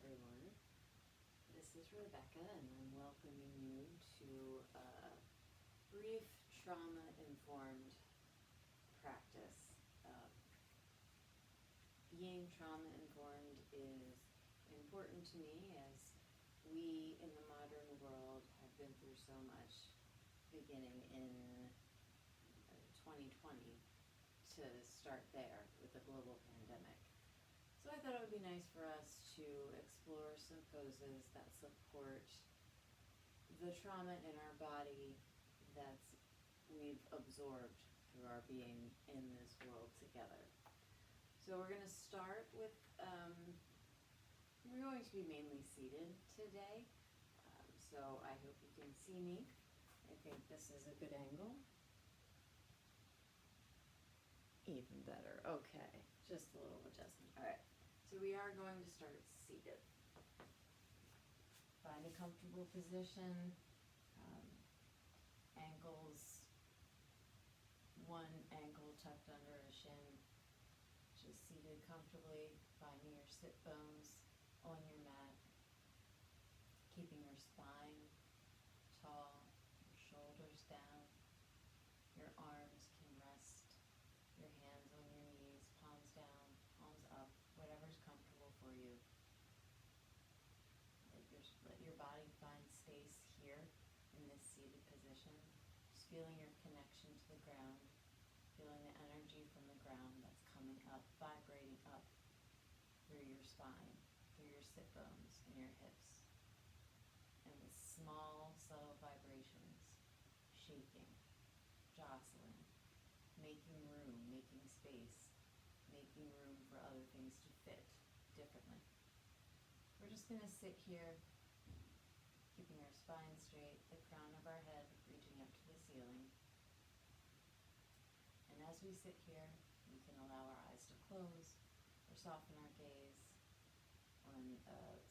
everyone. This is Rebecca, and I'm welcoming you to a brief trauma-informed practice. Being trauma-informed is important to me as we in the modern world have been through so much beginning in 2020 to start there with the global pandemic. So I thought it would be nice for us to explore some poses that support the trauma in our body that we've absorbed through our being in this world together. So we're going to start with, we're going to be mainly seated today. So I hope you can see me. I think this is a good angle. Even better. Okay, just a little adjustment. All right. So we are going to start seated. Find a comfortable position, ankles, one ankle tucked under a shin, just seated comfortably, finding your sit bones on your mat, keeping your spine tall, your shoulders down, your arms can rest, your hands on your knees, palms down, palms up, whatever's comfortable for you. Let your body find space here in this seated position. Just feeling your connection to the ground, feeling the energy from the ground that's coming up, vibrating up through your spine, through your sit bones and your hips. And with small, subtle vibrations, shaking, jostling, making room, making space, making room for other things to fit differently. We're just going to sit here, keeping our spine straight, the crown of our head reaching up to the ceiling. And as we sit here, we can allow our eyes to close or soften our gaze on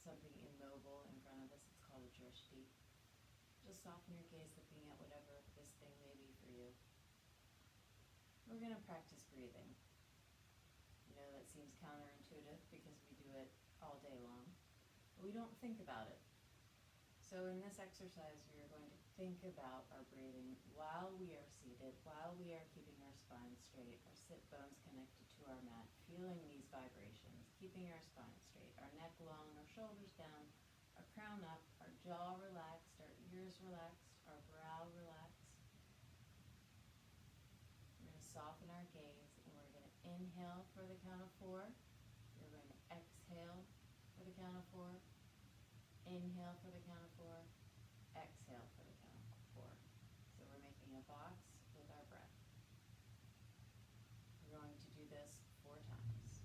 something immobile in front of us. It's called a drishti. Just soften your gaze looking at whatever this thing may be for you. We're going to practice breathing. You know, that seems counterintuitive because we do it all day long, but we don't think about it. So in this exercise, we are going to think about our breathing while we are seated, while we are keeping our spine straight, our sit bones connected to our mat, feeling these vibrations, keeping our spine straight, our neck long, our shoulders down, our crown up, our jaw relaxed, our ears relaxed, our brow relaxed. We're going to soften our gaze, and we're going to inhale for the count of 4. We're going to exhale for the count of 4. Inhale for the count of 4. Exhale for the count of 4. So we're making a box with our breath. We're going to do this 4 times.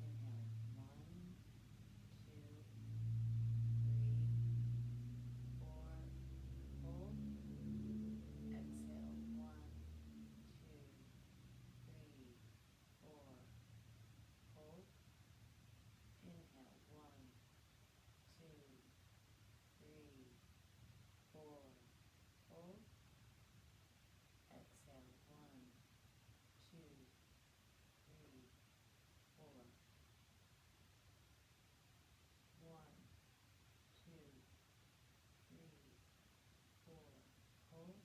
Inhale, 1, 2, 3, 4, hold. Exhale, 1, 2, 3, 4, hold. Inhale, 1, 2, 3, 4, hold. Exhale, 1, 2, 3, 4. 1, 2, 3, 4, hold.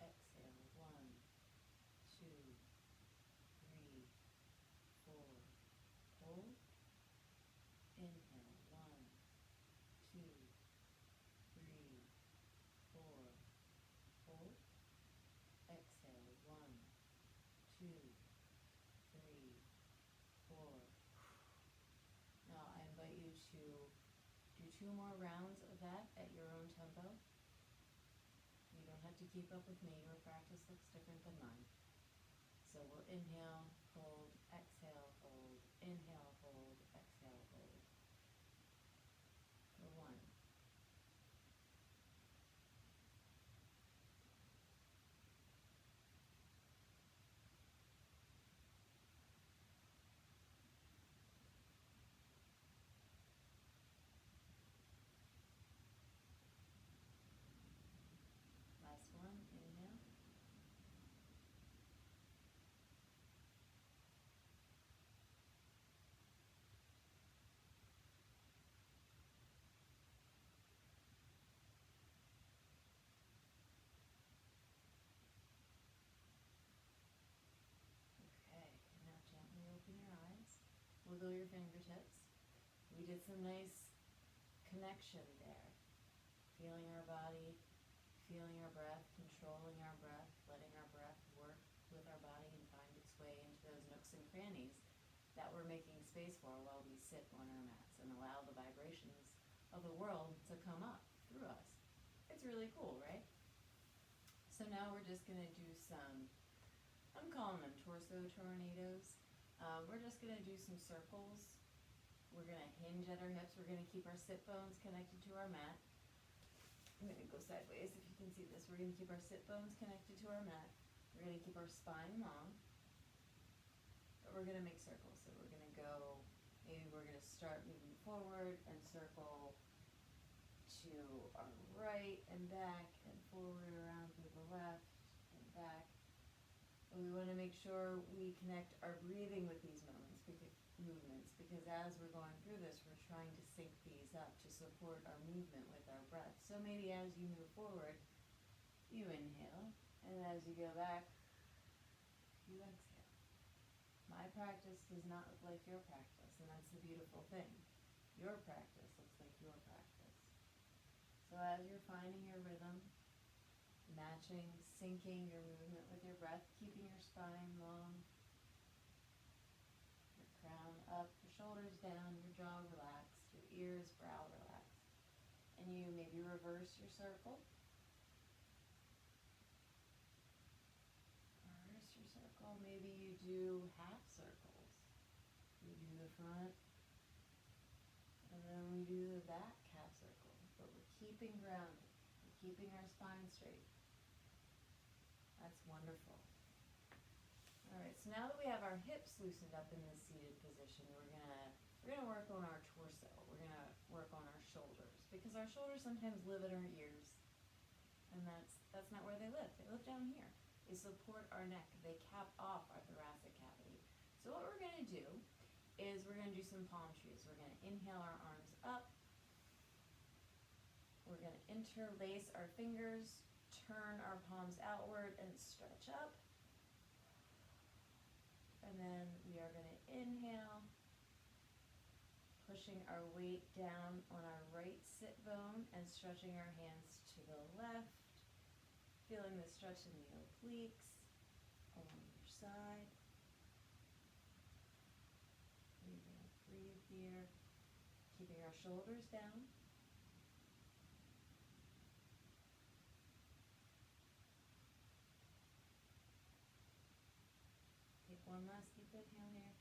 Exhale, 1, 2, 3, 4, hold. Inhale, 1, 2, 3, 4, hold. Exhale, 1, 2, 3, 4. Now I invite you to do 2 more rounds of that at your own tempo. You don't have to keep up with me. Your practice looks different than mine. So we'll inhale, hold, exhale, hold, inhale, hold, exhale, hold. For 1. Last one, inhale. wiggle your fingertips. We did some nice connection there. Feeling our body, feeling our breath, controlling our breath, letting our breath work with our body and find its way into those nooks and crannies that we're making space for while we sit on our mats and allow the vibrations of the world to come up through us. It's really cool, right? So now we're just going to do some, I'm calling them torso tornadoes. We're just going to do some circles. We're going to hinge at our hips. We're going to keep our sit bones connected to our mat. I'm going to go sideways if you can see this. We're going to keep our sit bones connected to our mat. We're going to keep our spine long. But we're going to make circles. So we're going to go, maybe we're going to start moving forward and circle to our right and back and forward around to the left and back. And we want to make sure we connect our breathing with these movements because as we're going through this, we're trying to sync these up to support our movement with our breath. So maybe as you move forward, you inhale, and as you go back, you exhale. My practice does not look like your practice, and that's the beautiful thing. Your practice looks like your practice. So as you're finding your rhythm, matching, syncing your movement with your breath, keeping your spine long, your crown up, your shoulders down, your jaw relaxed, your ears, brow relaxed. And you maybe reverse your circle. Reverse your circle. Maybe you do half circles. We do the front, and then we do the back half circle. But we're keeping grounded. We're keeping our spine straight. That's wonderful. All right, so now that we have our hips loosened up in this seated position, we're gonna work on our torso. We're gonna work on our shoulders because our shoulders sometimes live in our ears, and that's not where they live. They live down here. They support our neck. They cap off our thoracic cavity. So what we're gonna do is we're gonna do some palm trees. We're gonna inhale our arms up. We're gonna interlace our fingers, turn our palms outward and stretch up. And then we are going to inhale, pushing our weight down on our right sit bone and stretching our hands to the left, feeling the stretch in the obliques along your side. We're going to breathe here, keeping our shoulders down. Take one last deep inhale here.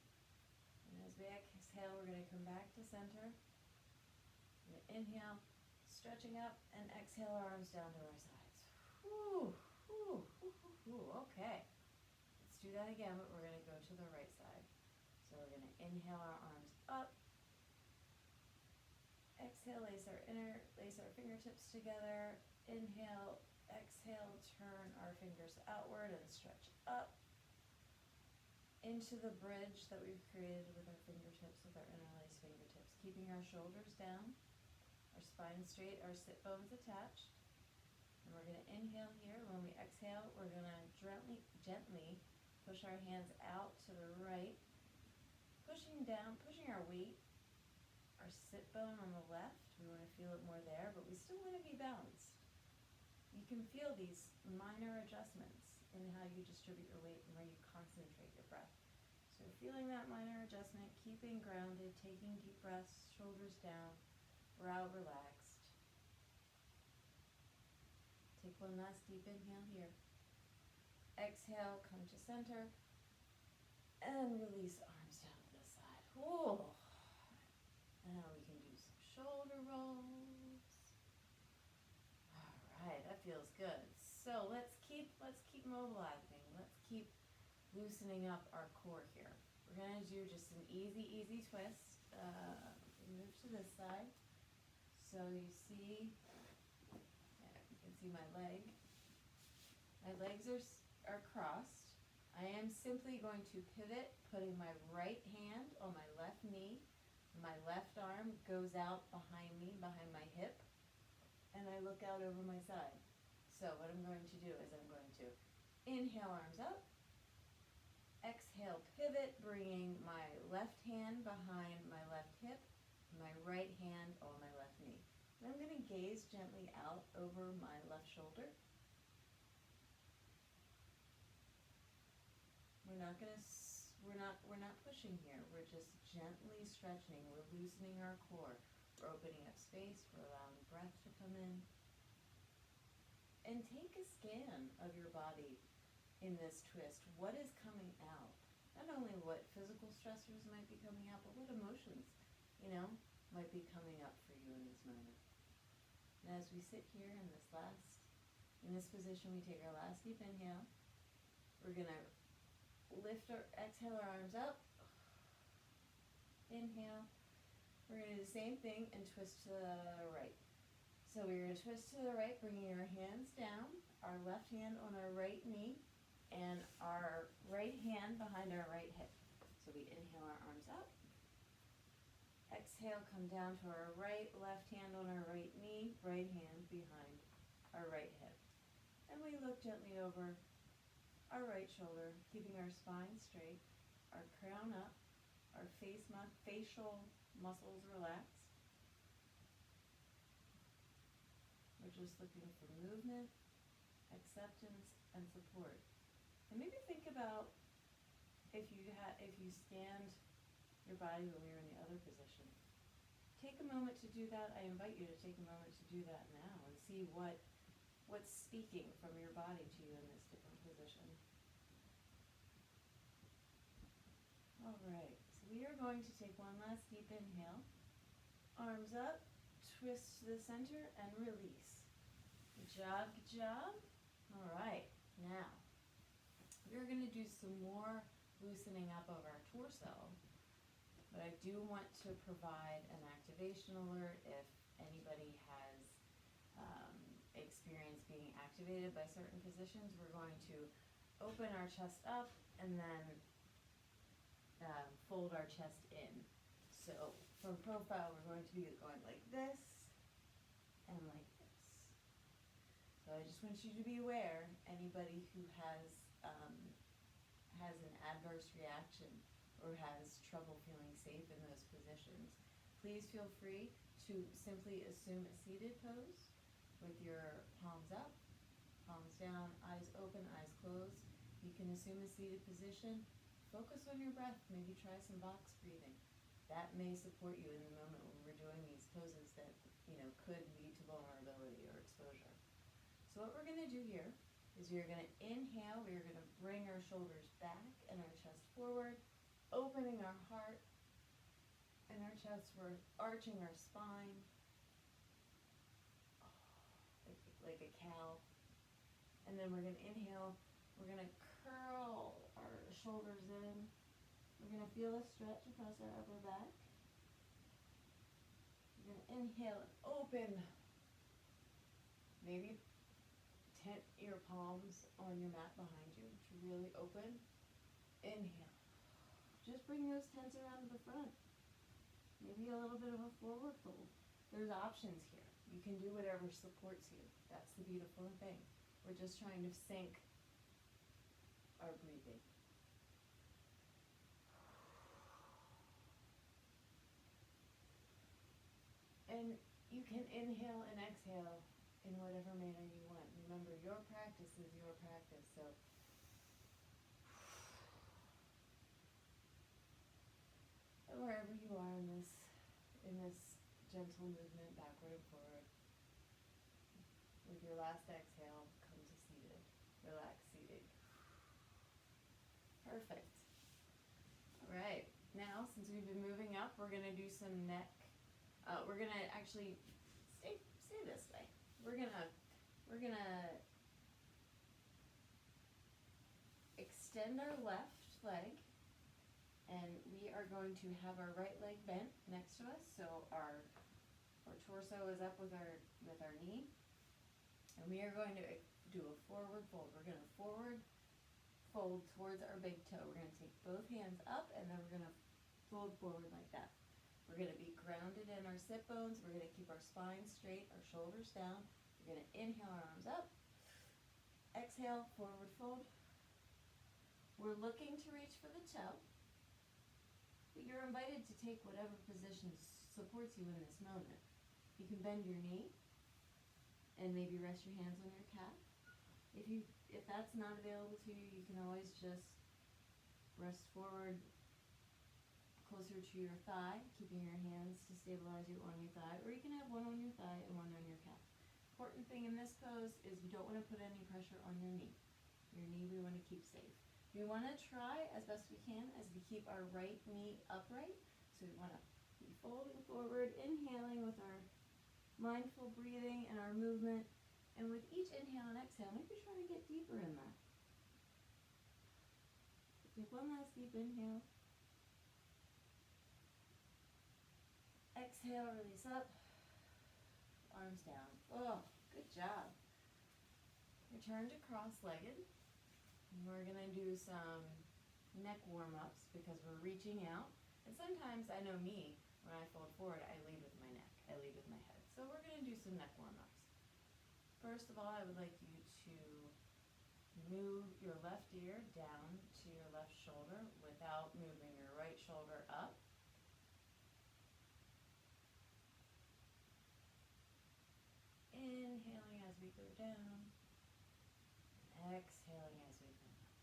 And as we exhale, we're going to come back to center. We're going to inhale, stretching up, and exhale, arms down to our sides. Whew, whew, whew, whew, whew. Okay. Let's do that again, but we're going to go to the right side. So we're going to inhale our arms up. Exhale, lace our fingertips together. Inhale, exhale, turn our fingers outward and stretch up into the bridge that we've created with our fingertips, with our interlaced fingertips, keeping our shoulders down, our spine straight, our sit bones attached. And we're going to inhale here. When we exhale, we're going to gently push our hands out to the right, pushing our weight, our sit bone on the left. We want to feel it more there, but we still want to be balanced. You can feel these minor adjustments in how you distribute your weight and where you concentrate your breath. So feeling that minor adjustment, keeping grounded, taking deep breaths, shoulders down, brow relaxed. Take one last deep inhale here. Exhale, come to center, and release arms down to the side. Whoa. And now we can do some shoulder rolls. All right, that feels good. So let's keep mobilizing. Let's keep loosening up our core here. We're going to do just an easy twist. Move to this side. So you see, you can see my leg. My legs are crossed. I am simply going to pivot, putting my right hand on my left knee. My left arm goes out behind me, behind my hip, and I look out over my side. So what I'm going to do is I'm going to inhale, arms up, Exhale, pivot, bringing my left hand behind my left hip, my right hand on my left knee. And I'm going to gaze gently out over my left shoulder. We're not pushing here. We're just gently stretching. We're loosening our core. We're opening up space. We're allowing breath to come in. And take a scan of your body in this twist. What is coming out? Not only what physical stressors might be coming out, but what emotions, might be coming up for you in this moment. And as we sit here in this position, we take our last deep inhale. We're going to exhale our arms up. Inhale. We're going to do the same thing and twist to the right. So we're going to twist to the right, bringing our hands down, our left hand on our right knee, and our right hand behind our right hip. So we inhale our arms up. Exhale, come down to our left hand on our right knee, right hand behind our right hip. And we look gently over our right shoulder, keeping our spine straight, our crown up, our facial muscles relaxed. We're just looking for movement, acceptance, and support. And maybe think about if you scanned your body when we were in the other position. Take a moment to do that. I invite you to take a moment to do that now and see what's speaking from your body to you in this different position. All right, so we are going to take one last deep inhale. Arms up, twist to the center, and release. Good job, good job. All right, now we're going to do some more loosening up of our torso. But I do want to provide an activation alert if anybody has experienced being activated by certain positions. We're going to open our chest up and then fold our chest in. So from profile, we're going to be going like this and like this. So I just want you to be aware, anybody who has an adverse reaction or has trouble feeling safe in those positions, please feel free to simply assume a seated pose with your palms up, palms down, eyes open, eyes closed. You can assume a seated position. Focus on your breath. Maybe try some box breathing. That may support you in the moment when we're doing these poses that could lead to vulnerability or exposure. So what we're going to do here is we're going to inhale. We're going to bring our shoulders back and our chest forward, opening our heart and our chest. We're arching our spine like a cow. And then we're going to inhale. We're going to curl our shoulders in. We're going to feel a stretch across our upper back. We're going to inhale and open. Maybe tent your palms on your mat behind you to really open. Inhale. Just bring those tents around to the front. Maybe a little bit of a forward fold. There's options here. You can do whatever supports you. That's the beautiful thing. We're just trying to sync our breathing. And you can inhale and exhale in whatever manner you want. Remember, your practice is your practice. So wherever you are in this gentle movement backward and forward, with your last exhale, come to seated. Relax seated. Perfect. All right. Now, since we've been moving up, we're going to do some neck. We're going to actually stay this way. We're going to extend our left leg, and we are going to have our right leg bent next to us. So our torso is up with our knee, and we are going to do a forward fold. We're going to forward fold towards our big toe. We're going to take both hands up, and then we're going to fold forward like that. We're going to be grounded in our sit bones. We're going to keep our spine straight, our shoulders down. We're going to inhale our arms up. Exhale, forward fold. We're looking to reach for the toe, but you're invited to take whatever position supports you in this moment. You can bend your knee and maybe rest your hands on your calf. If that's not available to you, you can always just rest forward closer to your thigh, keeping your hands to stabilize you on your thigh, or you can have one on your thigh and one on your calf. Important thing in this pose is you don't want to put any pressure on your knee. Your knee we want to keep safe. We want to try as best we can as we keep our right knee upright. So we want to be folding forward, inhaling with our mindful breathing and our movement. And with each inhale and exhale, maybe try to get deeper in that. Take one last deep inhale. Exhale, release up. Arms down. Oh, good job. Return to cross-legged. And we're going to do some neck warm-ups because we're reaching out. And sometimes, I know me, when I fold forward, I lead with my neck. I lead with my head. So we're going to do some neck warm-ups. First of all, I would like you to move your left ear down to your left shoulder without moving your right shoulder up. Inhaling as we go down. Exhaling as we come up.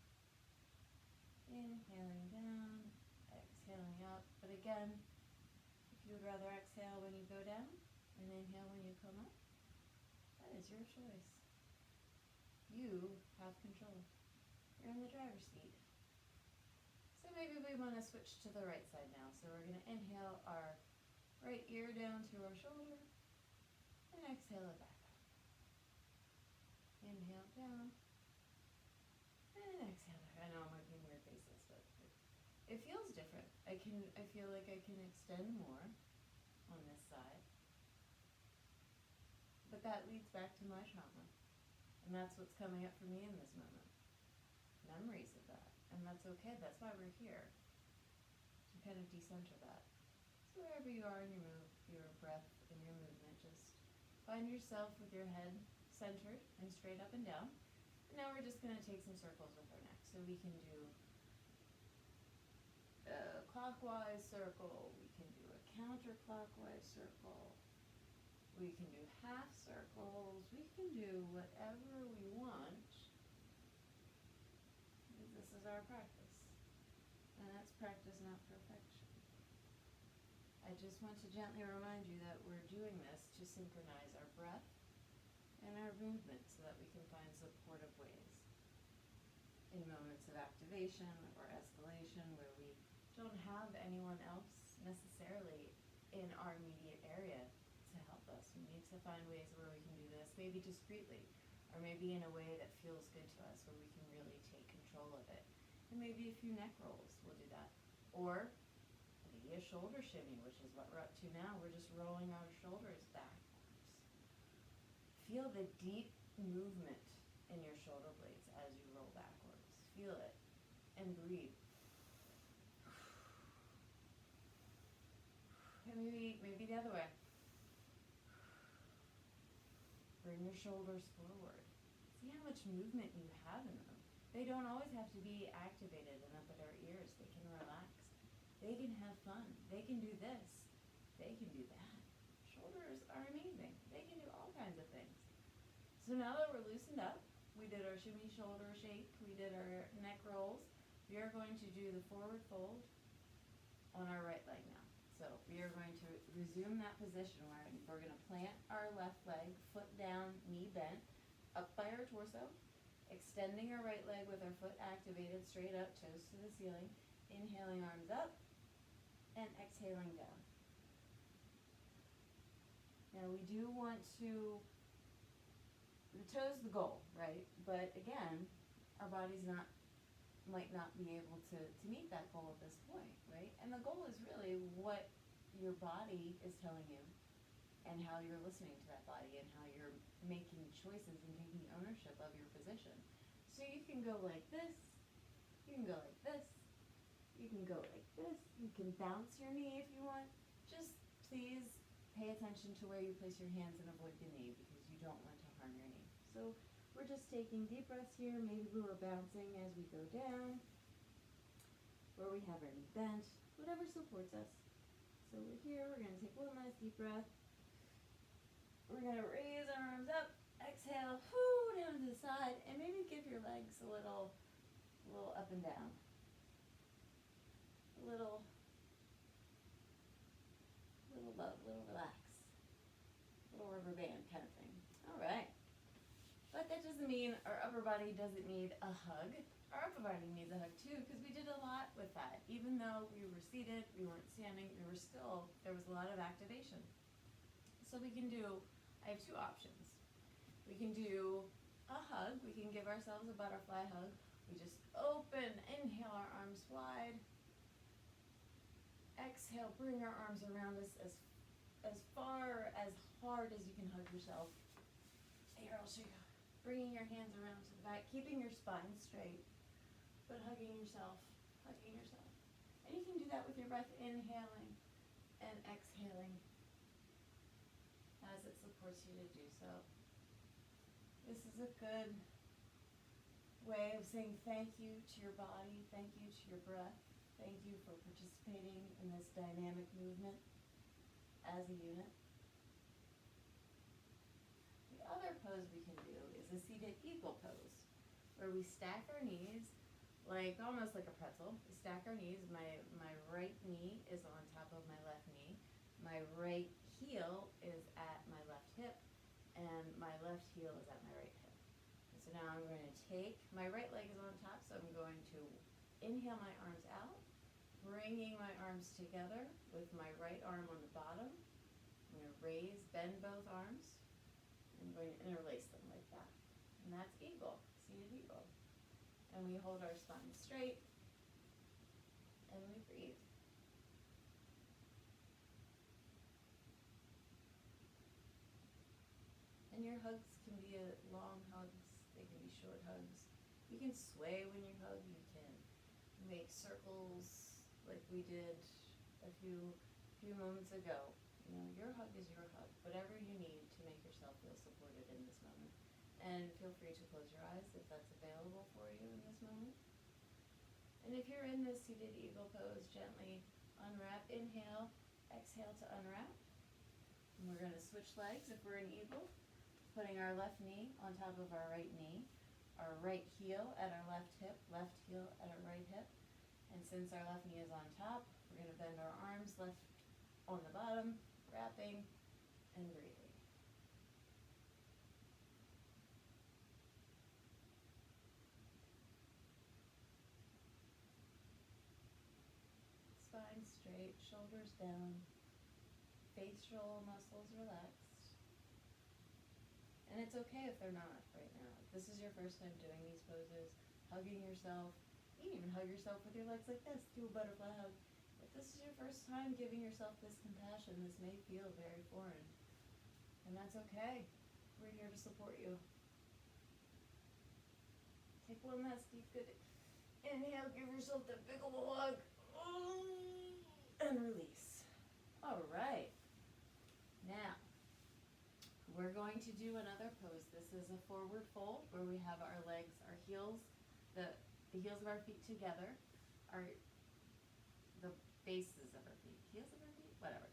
Inhaling down, exhaling up. But again, if you would rather exhale when you go down and inhale when you come up, that is your choice. You have control. You're in the driver's seat. So maybe we want to switch to the right side now. So we're going to inhale our right ear down to our shoulder and exhale it back up. Inhale down and exhale back. I know I'm making weird faces, but it feels different. I feel like I can extend more on this side. But that leads back to my trauma. And that's what's coming up for me in this moment. Memories of that. And that's okay. That's why we're here. To kind of decenter that. So wherever you are in your breath and your movement, just find yourself with your head centered and straight up and down. And now we're just going to take some circles with our neck. So we can do a clockwise circle. We can do a counterclockwise circle. We can do half circles. We can do whatever we want. This is our practice. And that's practice, not perfection. I just want to gently remind you that we're doing this to synchronize our breath and our movement so that we can find supportive ways in moments of activation or escalation where we don't have anyone else necessarily in our immediate area to help us. We need to find ways where we can do this, maybe discreetly, or maybe in a way that feels good to us, where we can really take control of it. And maybe a few neck rolls will do that. Or maybe a shoulder shimmy, which is what we're up to now. We're just rolling our shoulders backwards. Feel the deep movement in your shoulder blades as you roll backwards. Feel it and breathe. And maybe the other way. Bring your shoulders forward. See how much movement you have in them. They don't always have to be activated and up at our ears. They can relax. They can have fun. They can do this. They can do that. Shoulders are amazing. They can do all kinds of things. So now that we're loosened up, we did our shimmy shoulder shake, we did our neck rolls, we are going to do the forward fold on our right leg now. So we are going to resume that position where we're going to plant our left leg, foot down, knee bent, up by our torso, extending our right leg with our foot activated straight up, toes to the ceiling, inhaling arms up, and exhaling down. Now we do want to, the toe's the goal, right? But again, our body's might not be able to meet that goal at this point, right? And the goal is really what your body is telling you and how you're listening to that body and how you're making choices and taking ownership of your position. So you can go like this, you can go like this, you can go like this, you can bounce your knee if you want. Just please pay attention to where you place your hands and avoid the knee because you don't want to harm your knee. So we're just taking deep breaths here. Maybe we're bouncing as we go down. where we have our knee bent, whatever supports us. So we're here, we're gonna take one last deep breath. We're gonna raise our arms up, exhale, whoo, down to the side, and maybe give your legs a little up and down. A little love, little relax. Little rubber band kind of thing. All right. But that doesn't mean our upper body doesn't need a hug. Our upper body needs a hug too, because we did a lot with that. Even though we were seated, we weren't standing, there was a lot of activation. So we can do, I have two options. We can do a hug. We can give ourselves a butterfly hug. We just open, inhale our arms wide. Exhale, bring our arms around us as far, as hard as you can hug yourself. Here, I'll show you. Bringing your hands around to the back, keeping your spine straight, but hugging yourself. And you can do that with your breath, inhaling and exhaling as it supports you to do so. This is a good way of saying thank you to your body, thank you to your breath. Thank you for participating in this dynamic movement as a unit. The other pose we can do is a seated eagle pose, where we stack our knees almost like a pretzel. We stack our knees. My right knee is on top of my left knee. My right heel is at my left hip, and my left heel is at my right hip. And so now I'm going to take, my right leg is on top, so I'm going to inhale my arms out, bringing my arms together with my right arm on the bottom. I'm going to bend both arms. I'm going to interlace them like that. And that's eagle, seated eagle. And we hold our spine straight, and we breathe. And your hugs can be long hugs, they can be short hugs. You can sway when you hug, you can make circles like we did a few moments ago. You know, your hug is your hug, whatever you need to make yourself feel supported in this moment. And feel free to close your eyes if that's available for you in this moment. And if you're in this seated eagle pose, gently unwrap, inhale, exhale to unwrap. And we're going to switch legs if we're in eagle, putting our left knee on top of our right knee, our right heel at our left hip, left heel at our right hip. And since our left knee is on top, we're going to bend our arms, left on the bottom, wrapping and breathing. Spine straight, shoulders down, facial muscles relaxed. And it's okay if they're not right now. If this is your first time doing these poses, hugging yourself, you can even hug yourself with your legs like this, do a butterfly hug. If this is your first time giving yourself this compassion, this may feel very foreign. And that's okay. We're here to support you. Take one last deep good inhale, give yourself that big old hug. And release. All right. Now, we're going to do another pose. This is a forward fold where we have our legs, our heels, the heels of our feet together, the bases of our feet, heels of our feet, whatever.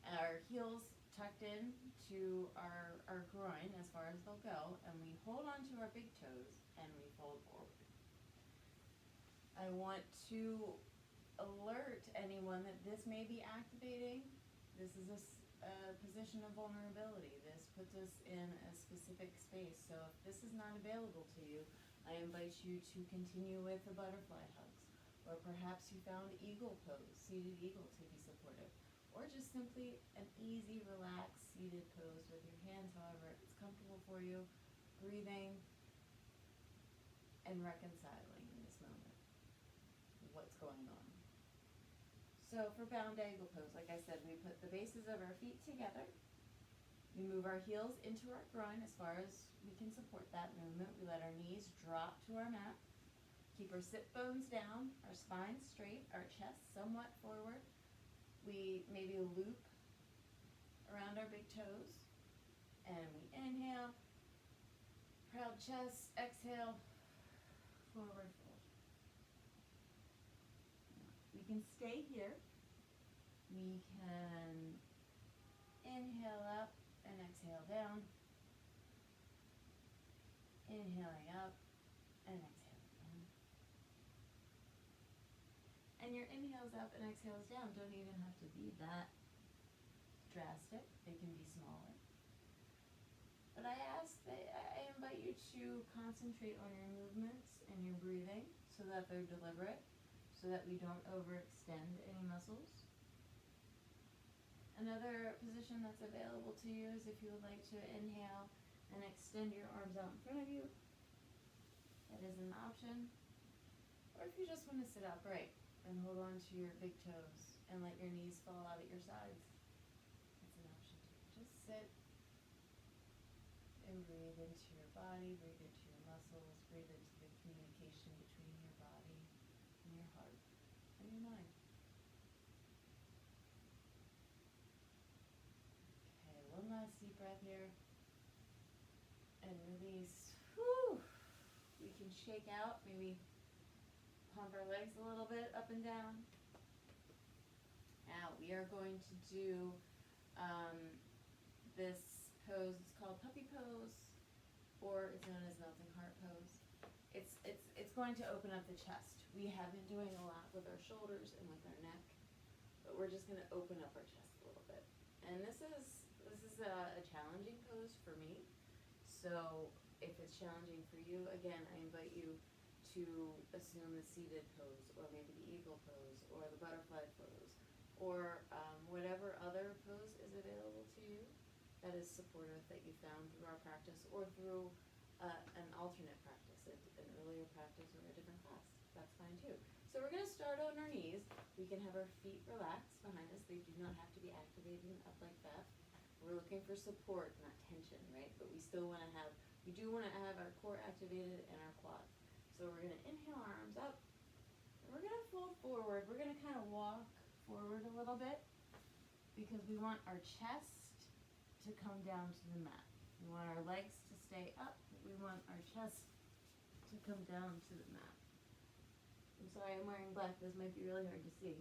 And our heels tucked in to our groin as far as they'll go, and we hold on to our big toes and we fold forward. I want to alert anyone that this may be activating. This is a position of vulnerability. This puts us in a specific space. So if this is not available to you, I invite you to continue with the butterfly hugs, or perhaps you found eagle pose, seated eagle to be supportive, or just simply an easy, relaxed, seated pose with your hands however it's comfortable for you, breathing and reconciling in this moment what's going on. So for bound eagle pose, like I said, we put the bases of our feet together. We move our heels into our groin as far as we can support that movement. We let our knees drop to our mat. Keep our sit bones down, our spine straight, our chest somewhat forward. We maybe loop around our big toes. And we inhale, proud chest, exhale, forward fold. we can stay here. We can inhale up and exhale down. Inhaling up and exhaling down. And your inhales up and exhales down don't even have to be that drastic. They can be smaller. But I invite you to concentrate on your movements and your breathing so that they're deliberate, so that we don't overextend any muscles. Another position that's available to you is if you would like to inhale and extend your arms out in front of you. That is an option. Or if you just want to sit upright and hold on to your big toes and let your knees fall out at your sides, that's an option too. Just sit and breathe into your body, breathe into your muscles, breathe into the communication between your body and your heart and your mind. Okay, one last deep breath here. And release. Whew. We can shake out, maybe pump our legs a little bit up and down. Now we are going to do this pose. It's called puppy pose, or it's known as melting heart pose. It's going to open up the chest. We have been doing a lot with our shoulders and with our neck, but we're just going to open up our chest a little bit. And this is a challenging pose for me. So if it's challenging for you, again, I invite you to assume the seated pose, or maybe the eagle pose, or the butterfly pose, or whatever other pose is available to you that is supportive that you found through our practice, or through an alternate practice, an earlier practice, or a different class. That's fine too. So we're going to start on our knees. We can have our feet relaxed behind us. They do not have to be activated up like that. We're looking for support, not tension, right? But we do want to have our core activated and our quads. So we're going to inhale our arms up. And we're going to fold forward. We're going to kind of walk forward a little bit because we want our chest to come down to the mat. We want our legs to stay up. We want our chest to come down to the mat. I'm sorry, I'm wearing black. This might be really hard to see.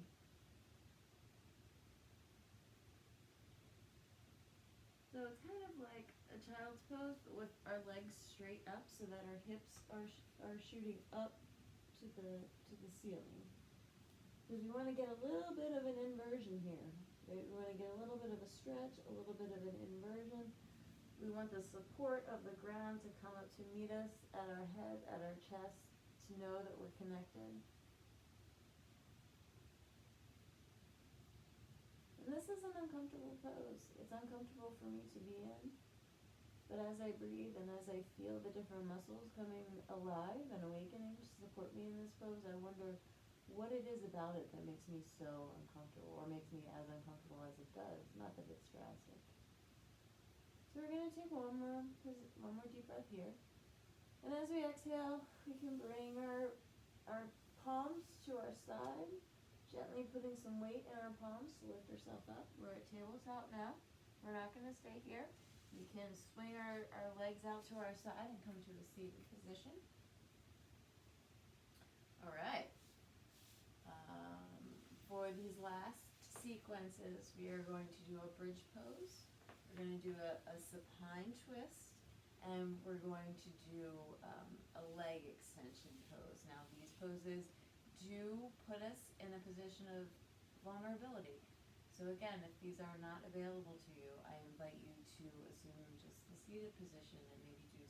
So it's kind of like a child's pose, but with our legs straight up so that our hips are shooting up to the ceiling. Because we want to get a little bit of an inversion here. Right? We want to get a little bit of a stretch, a little bit of an inversion. We want the support of the ground to come up to meet us at our head, at our chest, to know that we're connected. And this is an uncomfortable pose. It's uncomfortable for me to be in. But as I breathe and as I feel the different muscles coming alive and awakening to support me in this pose, I wonder what it is about it that makes me so uncomfortable, or makes me as uncomfortable as it does. Not that it's drastic. So we're going to take one more deep breath here. And as we exhale, we can bring our palms to our side, gently putting some weight in our palms to lift ourselves up. We're at tabletop now. We're not going to stay here. We can swing our legs out to our side and come to a seated position. All right. For these last sequences, we are going to do a bridge pose. We're going to do a supine twist, and we're going to do a leg extension pose. Now, these poses do put us in a position of vulnerability. So again, if these are not available to you, I invite you to assume just the seated position and maybe do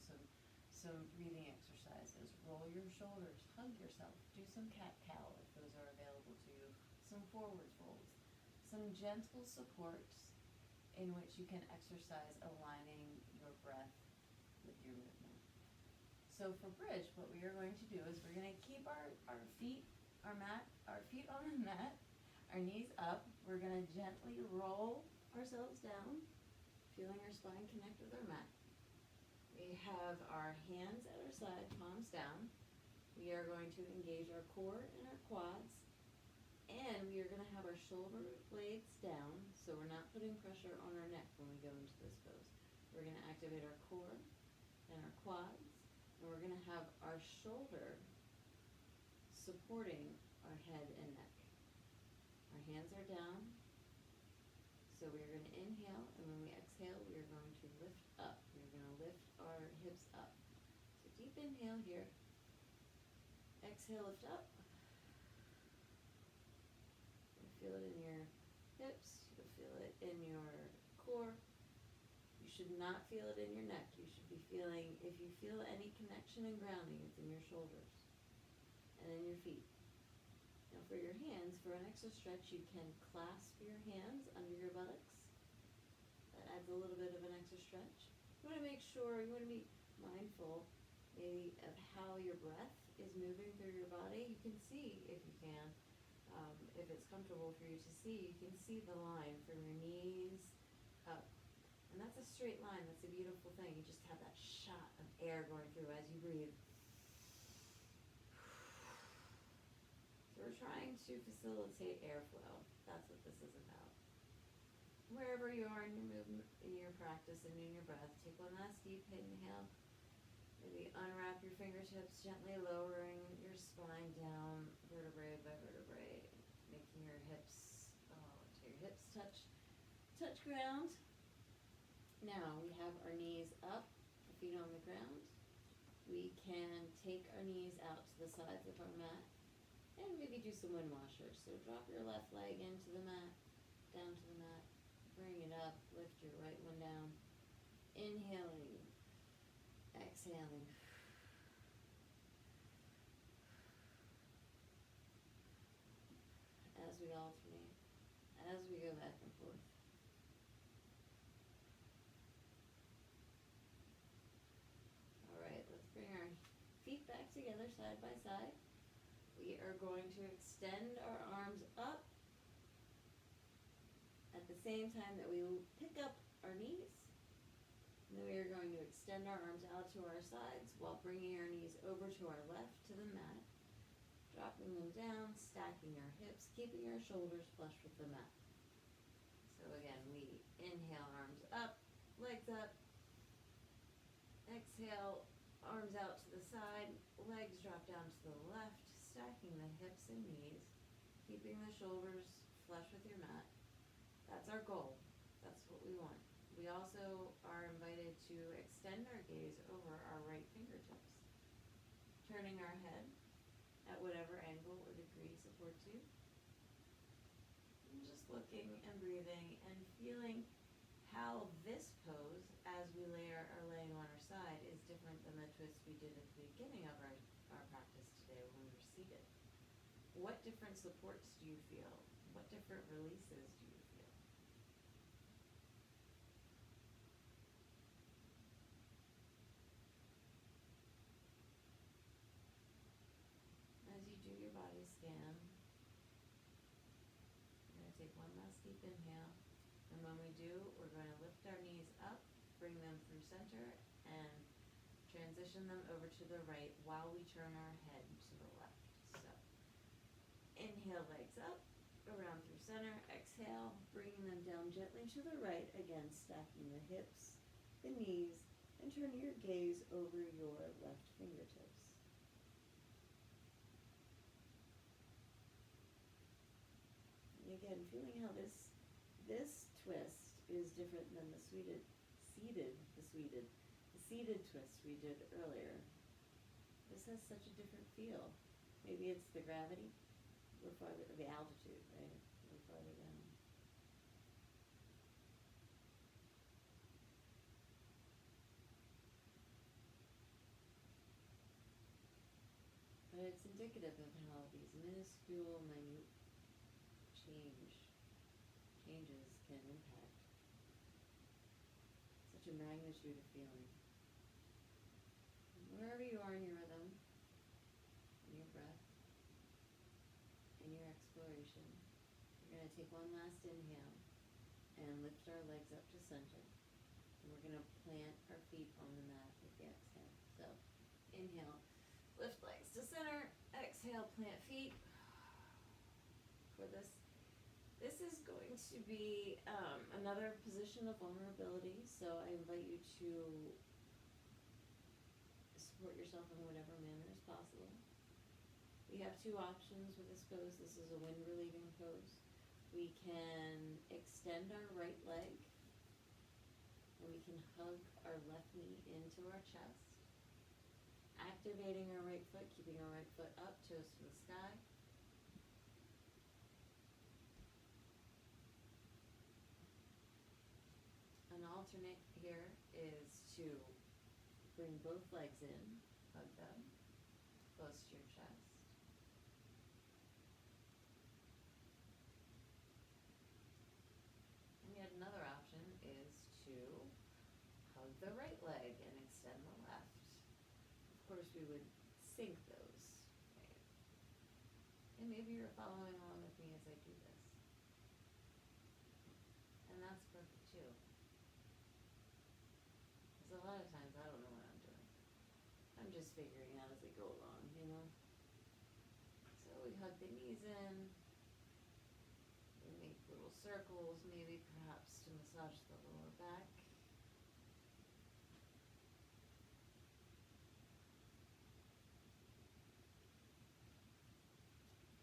some breathing exercises. Roll your shoulders, hug yourself, do some cat-cow if those are available to you, some forward folds, some gentle supports in which you can exercise aligning your breath with your movement. So for bridge, what we are going to do is we're going to keep our feet on the mat, our knees up. We're going to gently roll ourselves down, feeling our spine connect with our mat. We have our hands at our side, palms down. We are going to engage our core and our quads, and we are going to have our shoulder blades down, so we're not putting pressure on our neck when we go into this pose. We're going to activate our core and our quads, and we're going to have our shoulder supporting our head and neck. hands are down. So we're going to inhale, and when we exhale, we're going to lift up. We're going to lift our hips up. So deep inhale here. Exhale, lift up. You'll feel it in your hips. You'll feel it in your core. You should not feel it in your neck. You should be feeling, if you feel any connection and grounding, it's in your shoulders and in your feet. Now for your hands, for an extra stretch, you can clasp your hands under your buttocks. That adds a little bit of an extra stretch. You want to make sure, you want to be mindful maybe of how your breath is moving through your body. You can see, if you can, if it's comfortable for you to see, you can see the line from your knees up. And that's a straight line. That's a beautiful thing. You just have that shot of air going through as you breathe. So we're trying to facilitate airflow. That's what this is about. Wherever you are in your movement, in your practice, and in your breath, take one last deep inhale. Maybe unwrap your fingertips, gently lowering your spine down, vertebrae by vertebrae, making your hips, touch ground. Now we have our knees up, feet on the ground. We can take our knees out to the sides of our mat and maybe do some wind washers. So drop your left leg into the mat, down to the mat, bring it up, lift your right one down. Inhaling, exhaling. As we alternate, as we go back and forth. Alright, let's bring our feet back together side by side. We are going to extend our arms up at the same time that we pick up our knees. And then we are going to extend our arms out to our sides while bringing our knees over to our left to the mat. Dropping them down, stacking our hips, keeping our shoulders flush with the mat. So again, we inhale, arms up, legs up. Exhale, arms out to the side, legs drop down to the left, stacking the hips and knees, keeping the shoulders flush with your mat. That's our goal. That's what we want. We also are invited to extend our gaze over our right fingertips, turning our head at whatever angle or degree supports you. And just looking and breathing and feeling how this pose, as we are laying on our side, is different than the twist we did at the beginning of our practice today when we were seated. What different supports do you feel? What different releases do you feel? As you do your body scan, you're going to take one last deep inhale. And when we do, we're going to lift our knees up, bring them through center, and transition them over to the right while we turn our head to the left. So, inhale, legs up, around through center. Exhale, bringing them down gently to the right. Again, stacking the hips, the knees, and turning your gaze over your left fingertips. And again, feeling how this twist is different than the seated twist we did earlier. This has such a different feel. Maybe it's the gravity. We're farther, the altitude, right? We're farther down. But it's indicative of how these minuscule, minute changes can impact such a magnitude of feeling. Wherever you are in your rhythm, in your breath, in your exploration, we're going to take one last inhale and lift our legs up to center. And we're going to plant our feet on the mat with the exhale. So, inhale, lift legs to center. Exhale, plant feet. For this is going to be another position of vulnerability. So I invite you to support yourself in whatever manner is possible. We have two options with this pose. This is a wind relieving pose. can extend our right leg, and we can hug our left knee into our chest, activating our right foot, keeping our right foot up, toes to the sky. An alternate here is to bring both legs in, hug them, close to your chest. And yet another option is to hug the right leg and extend the left. Of course, we would sync those, right? And maybe you're following along with me as I do this. And that's perfect too. Because a lot of times I don't know what I'm doing. I'm just figuring out as I go along, you know? So we hug the knees in. We make little circles, maybe perhaps to massage the lower back.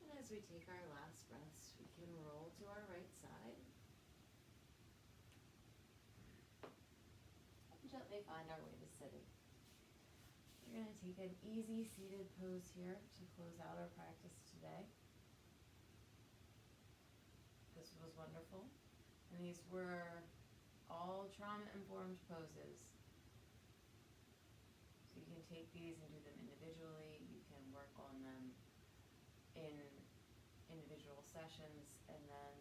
And as we take our last breaths, we can roll to our right side. And gently find our way to sitting. We're going to take an easy seated pose here to close out our practice today. This was wonderful. And these were all trauma-informed poses. So you can take these and do them individually. You can work on them in individual sessions and then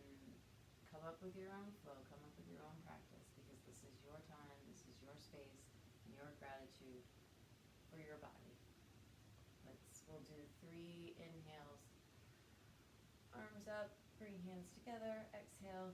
come up with your own flow, come up with your own practice, because this is your time, this is your space, and your gratitude for your body. We'll do 3 inhales. Arms up, bring hands together, exhale.